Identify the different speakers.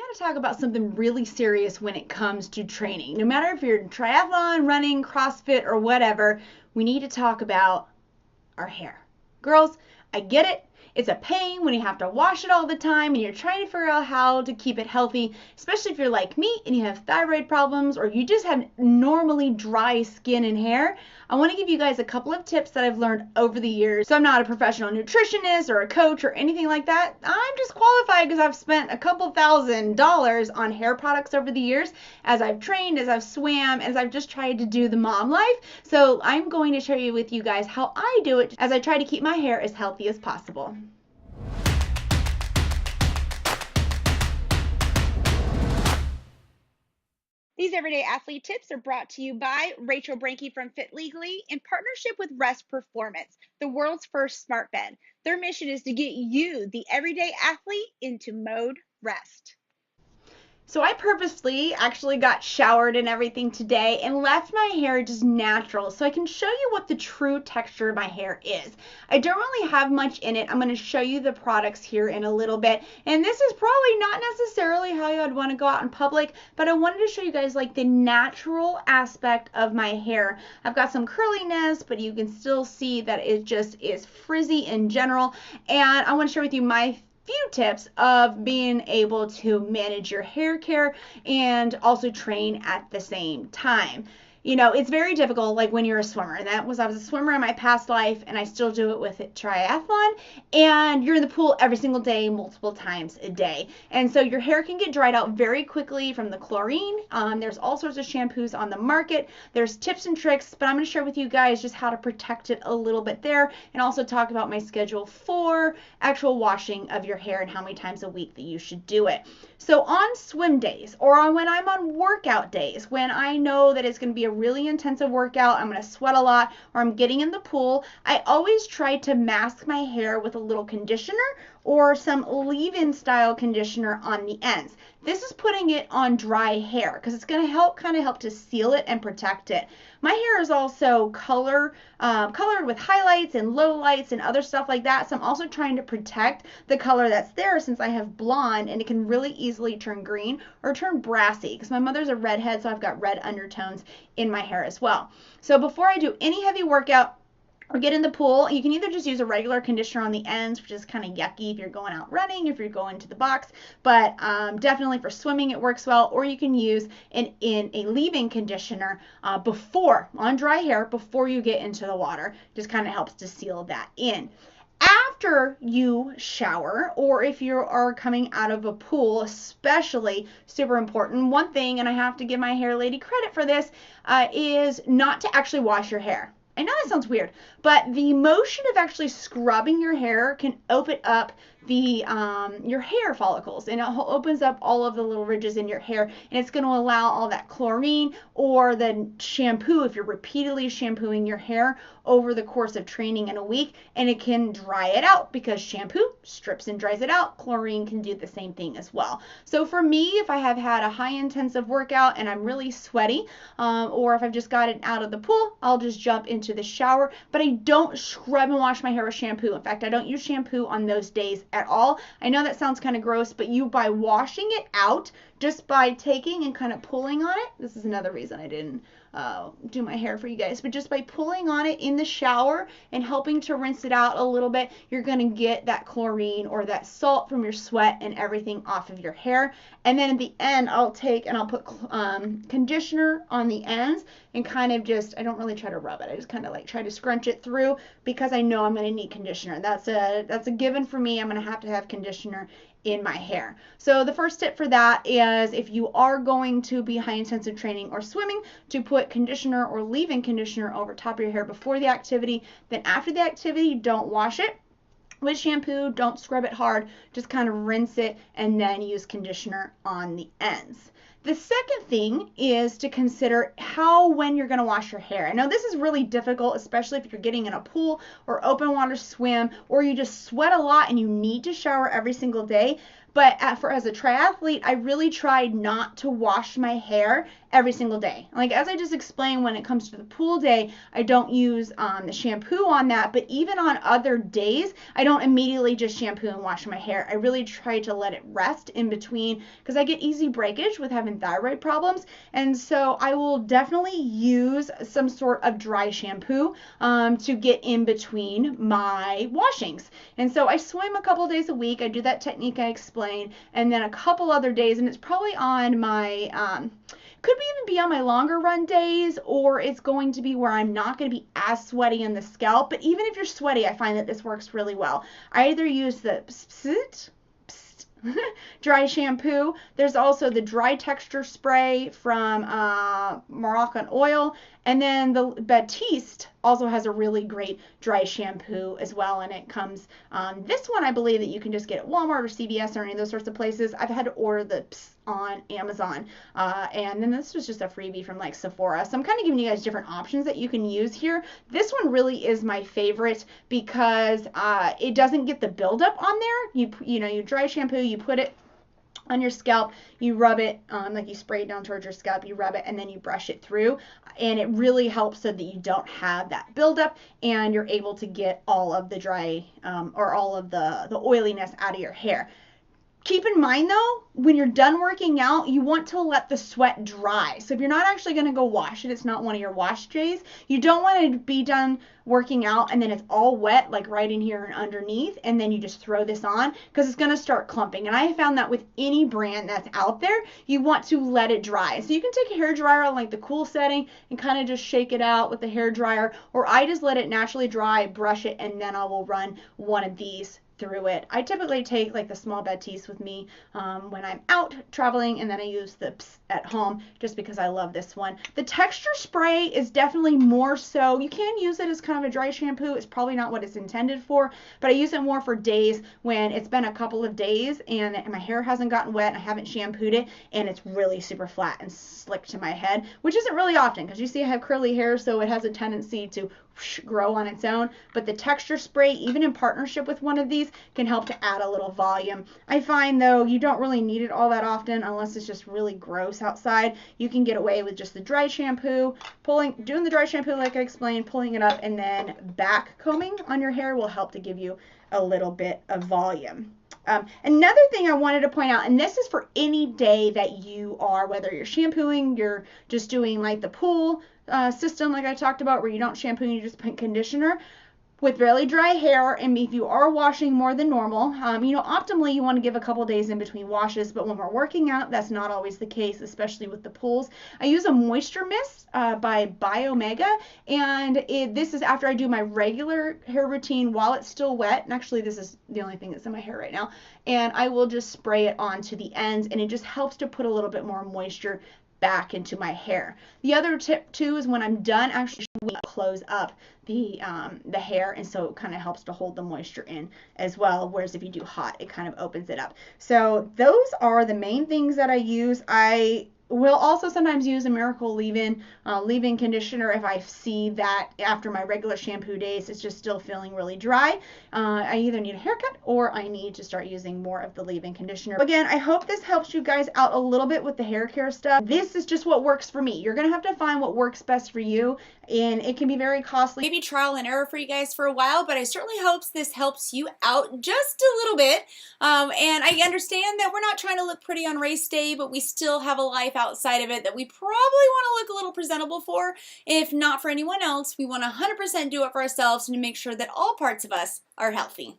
Speaker 1: got to talk about something really serious when it comes to training. No matter if you're triathlon, running, CrossFit, or whatever, we need to talk about our hair. Girls, I get it. It's a pain when you have to wash it all the time and you're trying to figure out how to keep it healthy, especially if you're like me and you have thyroid problems or you just have normally dry skin and hair. I want to give you guys a couple of tips that I've learned over the years. So I'm not a professional nutritionist or a coach or anything like that. I'm just qualified because I've spent a couple $1,000s on hair products over the years as I've trained, as I've swam, as I've just tried to do the mom life. So I'm going to share with you guys how I do it as I try to keep my hair as healthy as possible.
Speaker 2: These everyday athlete tips are brought to you by Rachel Branke from Fit Legally in partnership with Rest Performance, the world's first smart bed. Their mission is to get you, the everyday athlete, into mode rest.
Speaker 1: So I purposely actually got showered and everything today and left my hair just natural so I can show you what the true texture of my hair is. I don't really have much in it. I'm going to show you the products here in a little bit. And this is probably not necessarily how I'd want to go out in public, but I wanted to show you guys like the natural aspect of my hair. I've got some curliness, but you can still see that it just is frizzy in general. And I want to share with you my few tips of being able to manage your hair care and also train at the same time. You know, it's very difficult, like when you're a swimmer. And I was a swimmer in my past life, and I still do it with triathlon. And you're in the pool every single day, multiple times a day. And so your hair can get dried out very quickly from the chlorine. There's all sorts of shampoos on the market. There's tips and tricks, but I'm going to share with you guys just how to protect it a little bit there, and also talk about my schedule for actual washing of your hair and how many times a week that you should do it. So on swim days, or when I'm on workout days, when I know that it's going to be a really intensive workout, I'm going to sweat a lot, or I'm getting in the pool, I always try to mask my hair with a little conditioner or some leave-in style conditioner on the ends. This is putting it on dry hair because it's going to help to seal it and protect it. My hair is also colored with highlights and lowlights and other stuff like that. So I'm also trying to protect the color that's there since I have blonde, and it can really easily turn green or turn brassy because my mother's a redhead, so I've got red undertones in my hair as well. So before I do any heavy workout or get in the pool, you can either just use a regular conditioner on the ends, which is kind of yucky if you're going out running, if you're going to the box, but definitely for swimming it works well, or you can use in a leave-in conditioner on dry hair before you get into the water. Just kind of helps to seal that in. After you shower, or if you are coming out of a pool, especially super important, one thing, and I have to give my hair lady credit for this, is not to actually wash your hair. I know that sounds weird, but the motion of actually scrubbing your hair can open up your hair follicles, and it opens up all of the little ridges in your hair, and it's going to allow all that chlorine or the shampoo, if you're repeatedly shampooing your hair over the course of training in a week, and it can dry it out because shampoo strips and dries it out. Chlorine can do the same thing as well. So for me, if I have had a high intensive workout and I'm really sweaty, or if I've just gotten out of the pool, I'll just jump into the shower, but I don't scrub and wash my hair with shampoo. In fact, I don't use shampoo on those days at all. I know that sounds kind of gross, but by washing it out, just by taking and kind of pulling on it, this is another reason I didn't do my hair for you guys, but just by pulling on it in the shower and helping to rinse it out a little bit, you're going to get that chlorine or that salt from your sweat and everything off of your hair. And then at the end, I'll put conditioner on the ends and kind of I don't really try to rub it. I just kind of like try to scrunch it through because I know I'm going to need conditioner. That's a given for me. I'm going to have conditioner in my hair. So the first tip for that is, if you are going to be high intensive training or swimming, to put conditioner or leave-in conditioner over top of your hair before the activity. Then after the activity, don't wash it with shampoo, don't scrub it hard, just kind of rinse it and then use conditioner on the ends. The second thing is to consider when you're going to wash your hair. I know this is really difficult, especially if you're getting in a pool or open water swim, or you just sweat a lot and you need to shower every single day. But as a triathlete, I really tried not to wash my hair every single day. Like as I just explained, when it comes to the pool day, I don't use the shampoo on that. But even on other days, I don't immediately just shampoo and wash my hair. I really try to let it rest in between because I get easy breakage with having thyroid problems. And so I will definitely use some sort of dry shampoo to get in between my washings. And so I swim a couple days a week. I do that technique I explained, and then a couple other days, and it's probably on my could even be on my longer run days, or it's going to be where I'm not going to be as sweaty in the scalp. But even if you're sweaty, I find that this works really well. I either use the dry shampoo. There's also the dry texture spray from Moroccan Oil. And then the Batiste also has a really great dry shampoo as well. And it comes, this one I believe that you can just get at Walmart or CVS or any of those sorts of places. I've had to order the on Amazon. And then this was just a freebie from like Sephora. So I'm kind of giving you guys different options that you can use here. This one really is my favorite because it doesn't get the buildup on there. You dry shampoo, you put it on your scalp, you rub it, like you spray it down towards your scalp, you rub it, and then you brush it through. And it really helps so that you don't have that buildup and you're able to get all of the dry or all of the oiliness out of your hair. Keep in mind though, when you're done working out, you want to let the sweat dry. So if you're not actually going to go wash it, it's not one of your wash days, you don't want to be done working out and then it's all wet, like right in here and underneath, and then you just throw this on because it's going to start clumping. And I found that with any brand that's out there, you want to let it dry. So you can take a hair dryer on like the cool setting and kind of just shake it out with the hair dryer, or I just let it naturally dry, brush it, and then I will run one of these through it. I typically take like the small Batiste with me when I'm out traveling, and then I use the at home just because I love this one. The texture spray is definitely more so, you can use it as kind of a dry shampoo. It's probably not what it's intended for, but I use it more for days when it's been a couple of days and my hair hasn't gotten wet and I haven't shampooed it and it's really super flat and slick to my head, which isn't really often because you see I have curly hair, so it has a tendency to grow on its own. But the texture spray, even in partnership with one of these, can help to add a little volume. I find though you don't really need it all that often unless it's just really gross outside. You can get away with just the dry shampoo, doing the dry shampoo like I explained, pulling it up, and then back combing on your hair will help to give you a little bit of volume. Another thing I wanted to point out, and this is for any day that you are, whether you're shampooing, you're just doing like the pool system like I talked about where you don't shampoo and you just put conditioner. With really dry hair, and if you are washing more than normal, optimally you want to give a couple days in between washes, but when we're working out, that's not always the case, especially with the pools. I use a moisture mist by Biomega, and this is after I do my regular hair routine while it's still wet, and actually this is the only thing that's in my hair right now, and I will just spray it onto the ends, and it just helps to put a little bit more moisture back into my hair. The other tip too is when I'm done, actually we close up the hair, and so it kind of helps to hold the moisture in as well, whereas if you do hot, it kind of opens it up. So those are the main things that I use. I will also sometimes use a Miracle leave-in conditioner if I see that after my regular shampoo days it's just still feeling really dry. I either need a haircut or I need to start using more of the leave-in conditioner. Again, I hope this helps you guys out a little bit with the hair care stuff. This is just what works for me. You're gonna have to find what works best for you, and it can be very costly.
Speaker 2: Maybe trial and error for you guys for a while, but I certainly hope this helps you out just a little bit. And I understand that we're not trying to look pretty on race day, but we still have a life outside of it that we probably want to look a little presentable for. If not for anyone else, we want to 100% do it for ourselves and to make sure that all parts of us are healthy.